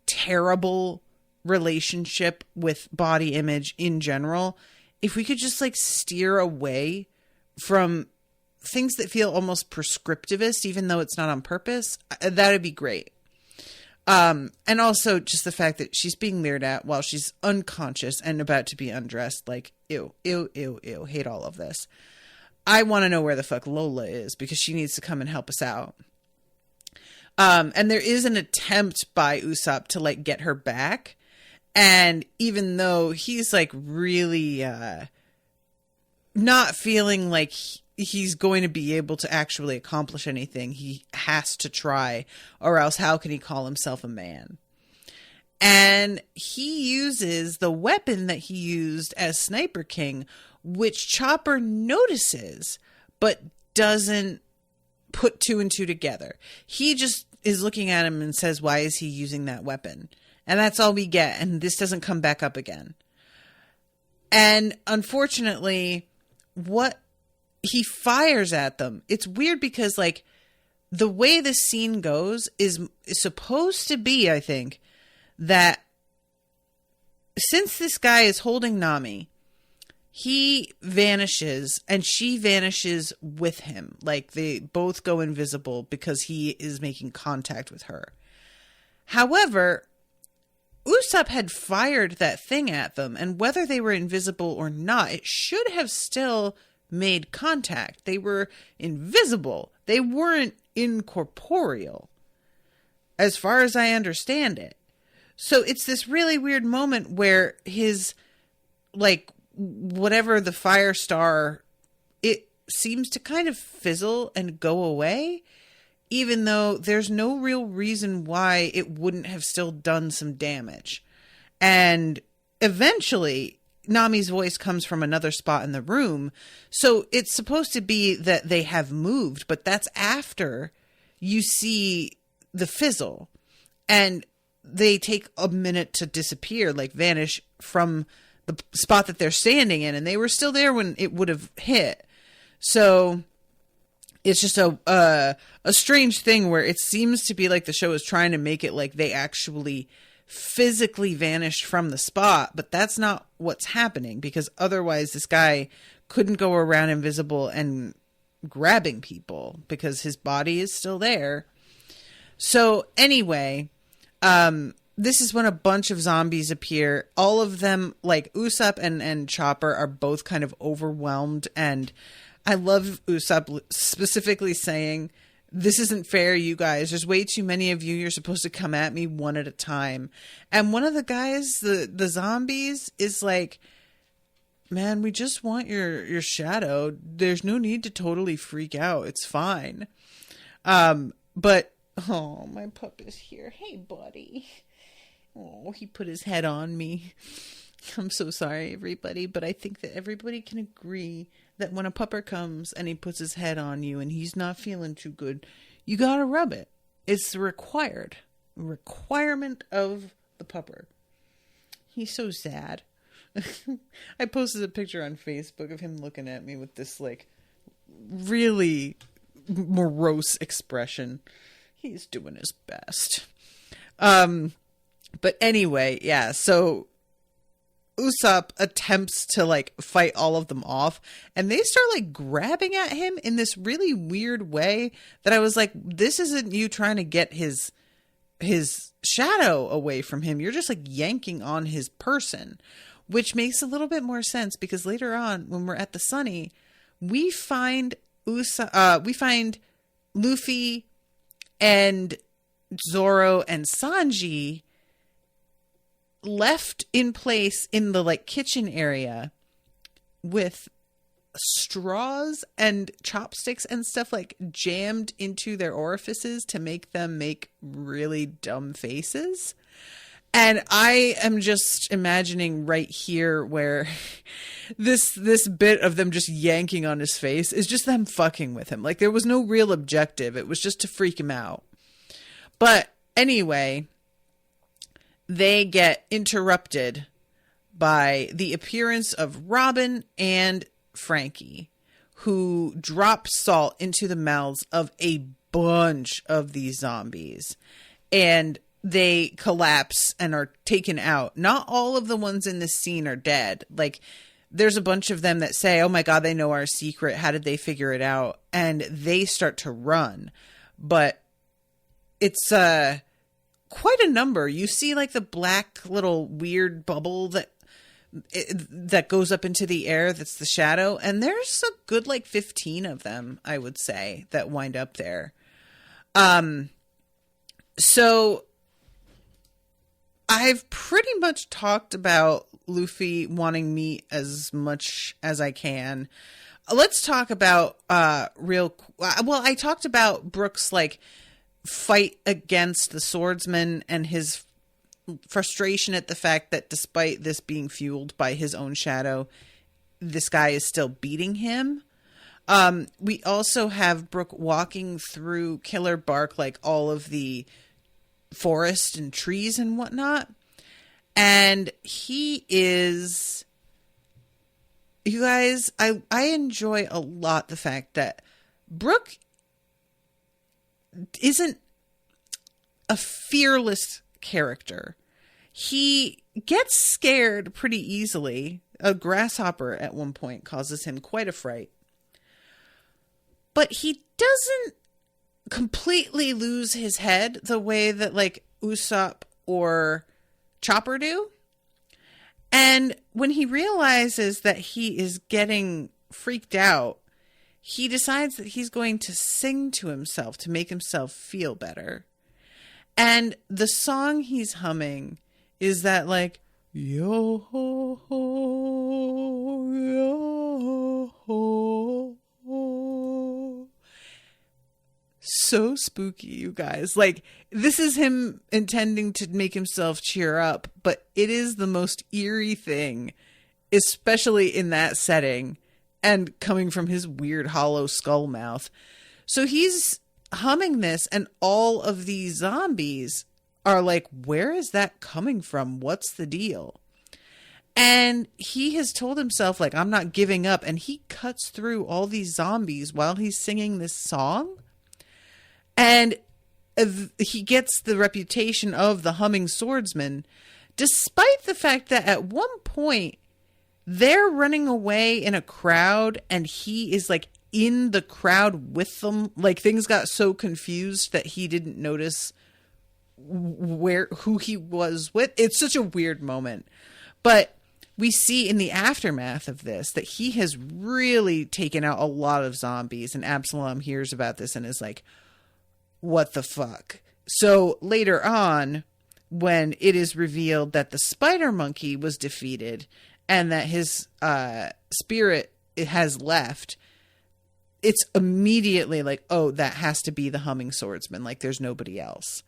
terrible relationship with body image in general. If we could just like steer away from things that feel almost prescriptivist, even though it's not on purpose, that would be great. And also just the fact that she's being leered at while she's unconscious and about to be undressed. Like, ew, ew, ew, ew. Hate all of this. I want to know where the fuck Lola is because she needs to come and help us out. And there is an attempt by Usopp to like get her back. And even though he's like really not feeling like he's going to be able to actually accomplish anything, he has to try, or else how can he call himself a man? And he uses the weapon that he used as Sniper King, which Chopper notices, but doesn't put two and two together. He just is looking at him and says, why is he using that weapon? And that's all we get. And this doesn't come back up again. And unfortunately, what he fires at them, it's weird because like the way this scene goes is supposed to be, I think, that since this guy is holding Nami, he vanishes and she vanishes with him. Like they both go invisible because he is making contact with her. However, Usopp had fired that thing at them, and whether they were invisible or not, it should have still made contact. They were invisible. They weren't incorporeal, as far as I understand it. So it's this really weird moment where his, like, whatever the fire star, it seems to kind of fizzle and go away, even though there's no real reason why it wouldn't have still done some damage. And eventually, Nami's voice comes from another spot in the room. So it's supposed to be that they have moved, but that's after you see the fizzle. And they take a minute to disappear, like vanish from the spot that they're standing in. And they were still there when it would have hit. So it's just a strange thing where it seems to be like the show is trying to make it like they actually physically vanished from the spot, but that's not what's happening, because otherwise this guy couldn't go around invisible and grabbing people because his body is still there. So anyway, this is when a bunch of zombies appear. All of them, like Usopp and Chopper, are both kind of overwhelmed, and I love Usopp specifically saying, "This isn't fair, you guys. There's way too many of you. You're supposed to come at me one at a time." And one of the guys, the zombies, is like, "Man, we just want your shadow. There's no need to totally freak out. It's fine." But, oh, my pup is here. Hey, buddy. Oh, he put his head on me. I'm so sorry, everybody, but I think that everybody can agree that when a pupper comes and he puts his head on you and he's not feeling too good, you gotta rub it. It's required. Requirement of the pupper. He's so sad. I posted a picture on Facebook of him looking at me with this, like, really morose expression. He's doing his best. But anyway, yeah, so Usopp attempts to like fight all of them off, and they start like grabbing at him in this really weird way that I was like, this isn't you trying to get his shadow away from him. You're just like yanking on his person, which makes a little bit more sense because later on when we're at the Sunny, we find Luffy and Zoro and Sanji left in place in the like kitchen area with straws and chopsticks and stuff like jammed into their orifices to make them make really dumb faces. And I am just imagining right here where this bit of them just yanking on his face is just them fucking with him. Like there was no real objective. It was just to freak him out. But anyway, they get interrupted by the appearance of Robin and Frankie, who drop salt into the mouths of a bunch of these zombies. And they collapse and are taken out. Not all of the ones in this scene are dead. Like, there's a bunch of them that say, "Oh my God, they know our secret. How did they figure it out?" And they start to run. But it's quite a number. You see like the black little weird bubble that goes up into the air. That's the shadow. And there's a good like 15 of them, I would say, that wind up there. So I've pretty much talked about Luffy wanting meat as much as I can. Let's talk about I talked about Brook's like fight against the swordsman and his frustration at the fact that despite this being fueled by his own shadow, this guy is still beating him. We also have Brook walking through Killer Bark, like all of the forest and trees and whatnot. And he is, you guys, I enjoy a lot the fact that Brook isn't a fearless character. He gets scared pretty easily. A grasshopper at one point causes him quite a fright. But he doesn't completely lose his head the way that like Usopp or Chopper do. And when he realizes that he is getting freaked out, he decides that he's going to sing to himself to make himself feel better. And the song he's humming is that like, yo ho ho, yo ho ho. So spooky, you guys. Like, this is him intending to make himself cheer up, but it is the most eerie thing, especially in that setting and coming from his weird hollow skull mouth. So he's humming this, and all of these zombies are like, where is that coming from? What's the deal? And he has told himself, like, I'm not giving up. And he cuts through all these zombies while he's singing this song. And he gets the reputation of the humming swordsman, despite the fact that at one point they're running away in a crowd and he is like in the crowd with them. Like, things got so confused that he didn't notice who he was with. It's such a weird moment. But we see in the aftermath of this that he has really taken out a lot of zombies, and Absalom hears about this and is like, what the fuck? So later on, when it is revealed that the spider monkey was defeated and that his spirit has left, it's immediately like, oh, that has to be the humming swordsman. Like, there's nobody else.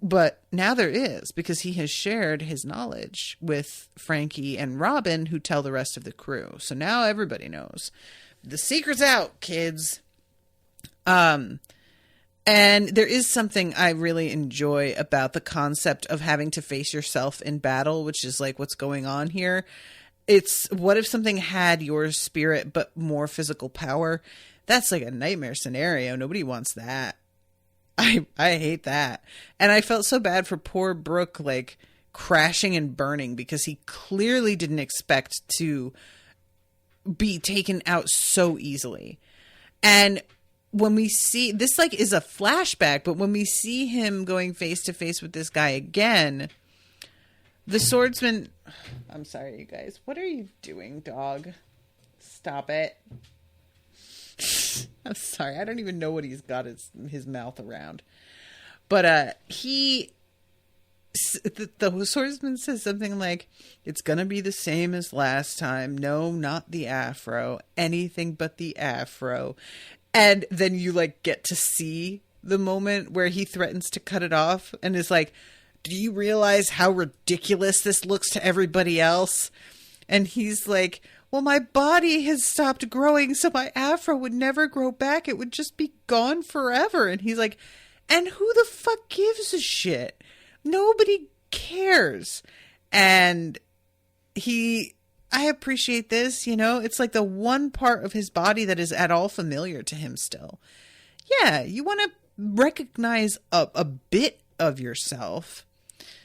But now there is, because he has shared his knowledge with Frankie and Robin, who tell the rest of the crew. So now everybody knows. The secret's out, kids. And there is something I really enjoy about the concept of having to face yourself in battle, which is like what's going on here. It's, what if something had your spirit but more physical power? That's like a nightmare scenario. Nobody wants that. I hate that. And I felt so bad for poor Brook, like, crashing and burning, because he clearly didn't expect to be taken out so easily. And when we see this, like, is a flashback, but when we see him going face to face with this guy again, the swordsman, I'm sorry, you guys, what are you doing, dog? Stop it. I'm sorry, I don't even know what he's got his mouth around. But the swordsman says something like, it's gonna be the same as last time. No, not the afro. Anything but the afro. And then you, like, get to see the moment where he threatens to cut it off and is like, do you realize how ridiculous this looks to everybody else? And he's like, well, my body has stopped growing, so my afro would never grow back. It would just be gone forever. And he's like, and who the fuck gives a shit? Nobody cares. And I appreciate this, you know? It's like the one part of his body that is at all familiar to him still. Yeah, you want to recognize a bit of yourself.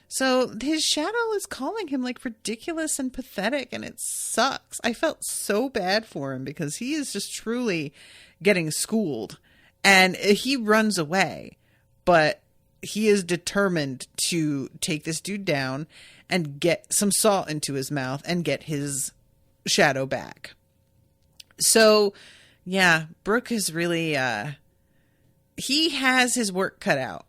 So his shadow is calling him, like, ridiculous and pathetic, and it sucks. I felt so bad for him because he is just truly getting schooled. And he runs away, but he is determined to take this dude down and get some salt into his mouth and get his shadow back. So, yeah, Brook is really, he has his work cut out.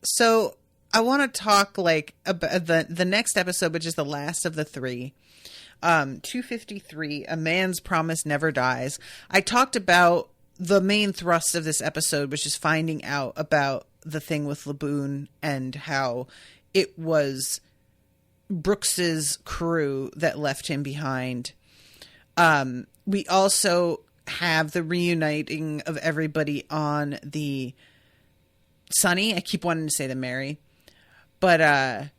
So I want to talk like about the next episode, which is the last of the 3. 253, A Man's Promise Never Dies. I talked about the main thrust of this episode, which is finding out about the thing with Laboon and how it was Brooks's crew that left him behind. We also have the reuniting of everybody on the Sunny. I keep wanting to say the Mary, but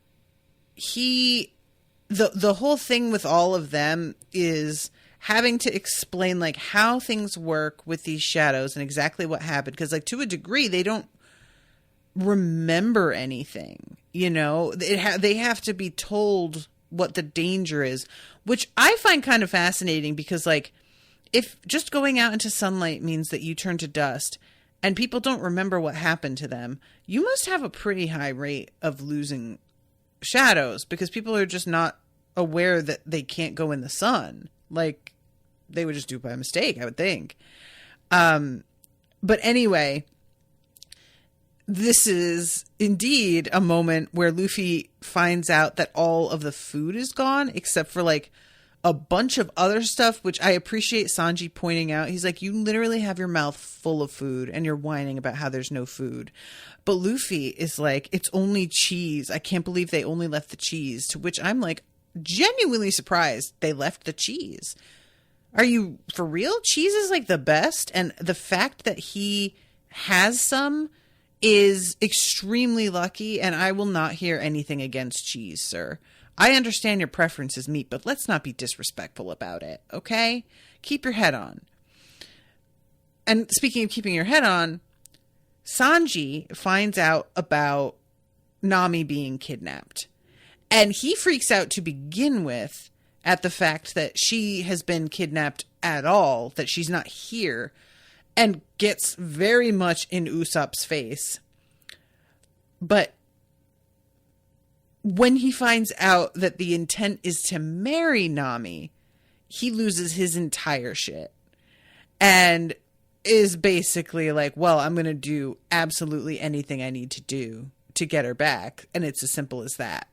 the whole thing with all of them is having to explain like how things work with these shadows and exactly what happened. Because like to a degree, they don't remember anything, you know, they have to be told what the danger is, which I find kind of fascinating because like if just going out into sunlight means that you turn to dust and people don't remember what happened to them, you must have a pretty high rate of losing shadows because people are just not aware that they can't go in the sun. Like they would just do it by mistake, I would think. But anyway, this is indeed a moment where Luffy finds out that all of the food is gone except for like a bunch of other stuff, which I appreciate Sanji pointing out. He's like, you literally have your mouth full of food and you're whining about how there's no food. But Luffy is like, it's only cheese. I can't believe they only left the cheese. To which I'm like, genuinely surprised they left the cheese. Are you for real? Cheese is like the best. And the fact that he has some is extremely lucky. And I will not hear anything against cheese, sir. I understand your preference is meat, but let's not be disrespectful about it, okay? Keep your head on. And speaking of keeping your head on, Sanji finds out about Nami being kidnapped. And he freaks out to begin with at the fact that she has been kidnapped at all, that she's not here, and gets very much in Usopp's face. But when he finds out that the intent is to marry Nami, he loses his entire shit. And is basically like, well, I'm going to do absolutely anything I need to do to get her back. And it's as simple as that.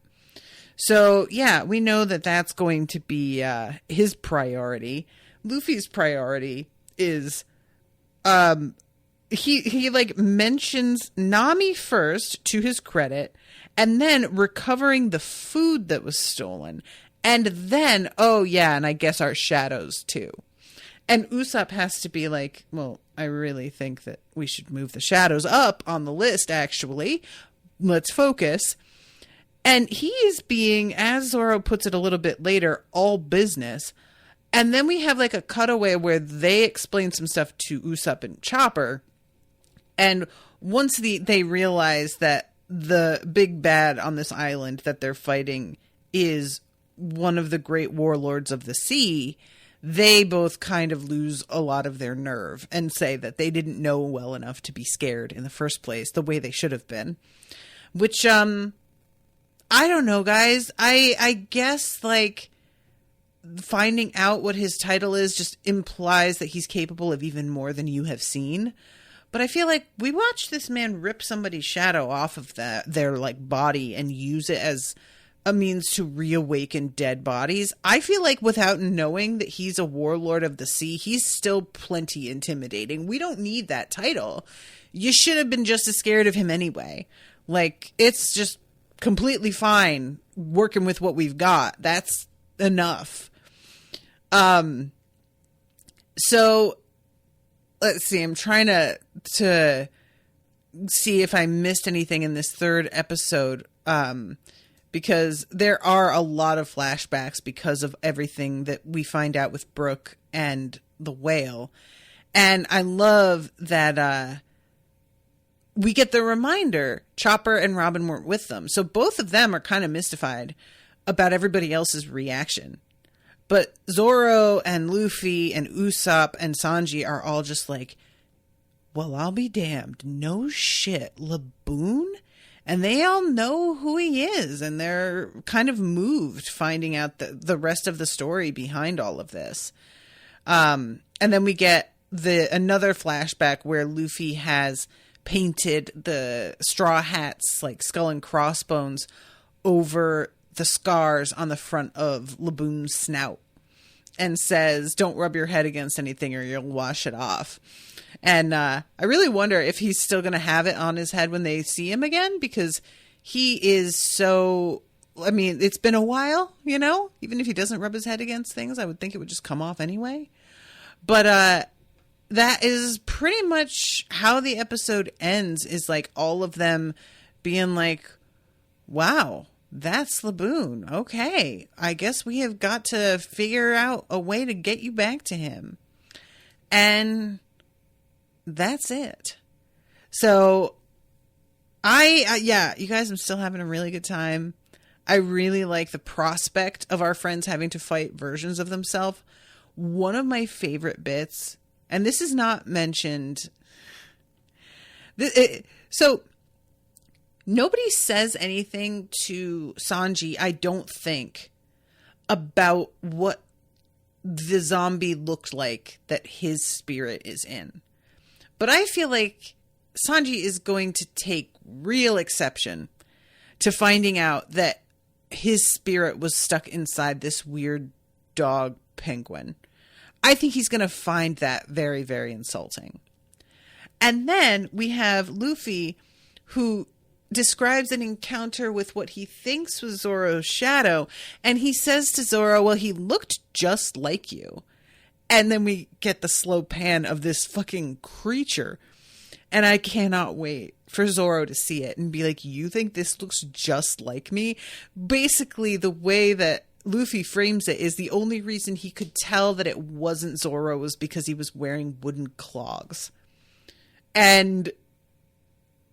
So, yeah, we know that that's going to be his priority. Luffy's priority is he like mentions Nami first to his credit, and then recovering the food that was stolen. And then, oh yeah, and I guess our shadows too. And Usopp has to be like, well, I really think that we should move the shadows up on the list, actually. Let's focus. And he is being, as Zoro puts it a little bit later, all business. And then we have like a cutaway where they explain some stuff to Usopp and Chopper. And once they realize that the big bad on this island that they're fighting is one of the great warlords of the sea, they both kind of lose a lot of their nerve and say that they didn't know well enough to be scared in the first place the way they should have been. Which, I don't know, guys. I guess, like, finding out what his title is just implies that he's capable of even more than you have seen. But I feel like we watched this man rip somebody's shadow off of their like body and use it as a means to reawaken dead bodies. I feel like without knowing that he's a warlord of the sea, he's still plenty intimidating. We don't need that title. You should have been just as scared of him anyway. Like, it's just completely fine working with what we've got. That's enough. So let's see. I'm trying to see if I missed anything in this third episode. Because there are a lot of flashbacks because of everything that we find out with Brook and the whale. And I love that we get the reminder Chopper and Robin weren't with them. So both of them are kind of mystified about everybody else's reaction. But Zoro and Luffy and Usopp and Sanji are all just like, well, I'll be damned. No shit. Laboon? And they all know who he is. And they're kind of moved finding out the rest of the story behind all of this. And then we get another flashback where Luffy has painted the straw hats, like skull and crossbones, over the scars on the front of Laboon's snout, and says, "Don't rub your head against anything or you'll wash it off." And I really wonder if he's still going to have it on his head when they see him again, because he is so... I mean, it's been a while, you know? Even if he doesn't rub his head against things, I would think it would just come off anyway. But that is pretty much how the episode ends, is like all of them being like, wow, that's Laboon. Okay, I guess we have got to figure out a way to get you back to him. And that's it. So yeah, you guys, I'm still having a really good time. I really like the prospect of our friends having to fight versions of themselves. One of my favorite bits, and this is not mentioned. So nobody says anything to Sanji, I don't think, about what the zombie looked like that his spirit is in. But I feel like Sanji is going to take real exception to finding out that his spirit was stuck inside this weird dog penguin. I think he's going to find that very, very insulting. And then we have Luffy, who describes an encounter with what he thinks was Zoro's shadow. And he says to Zoro, well, he looked just like you. And then we get the slow pan of this fucking creature. And I cannot wait for Zoro to see it and be like, you think this looks just like me? Basically, the way that Luffy frames it is the only reason he could tell that it wasn't Zoro was because he was wearing wooden clogs. And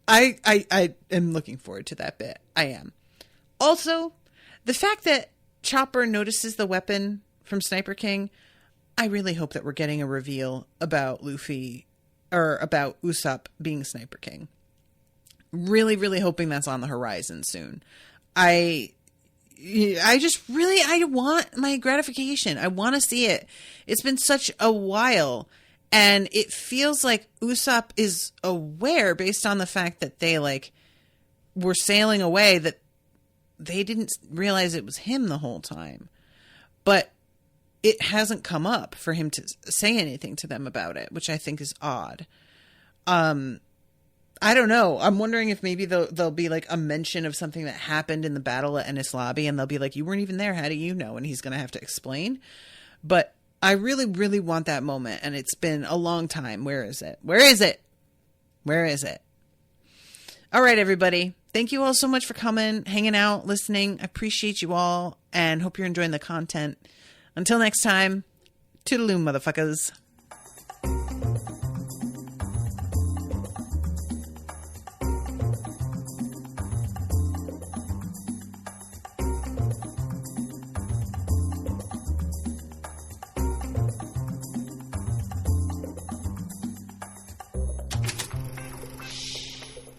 I am looking forward to that bit. I am. Also, the fact that Chopper notices the weapon from Sniper King, I really hope that we're getting a reveal about Luffy, or about Usopp being Sniper King. Really, really hoping that's on the horizon soon. I want my gratification. I want to see it. It's been such a while, and it feels like Usopp is aware, based on the fact that they were sailing away, that they didn't realize it was him the whole time. But it hasn't come up for him to say anything to them about it, which I think is odd. I don't know. I'm wondering if maybe there'll be a mention of something that happened in the battle at Enies Lobby, and they'll be like, you weren't even there. How do you know? And he's going to have to explain. But I really, really want that moment, and it's been a long time. Where is it? Where is it? Where is it? All right, everybody. Thank you all so much for coming, hanging out, listening. I appreciate you all, and hope you're enjoying the content. Until next time, toodaloo, motherfuckers.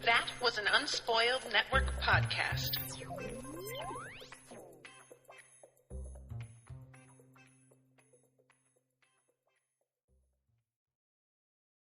That was an Unspoiled Network podcast.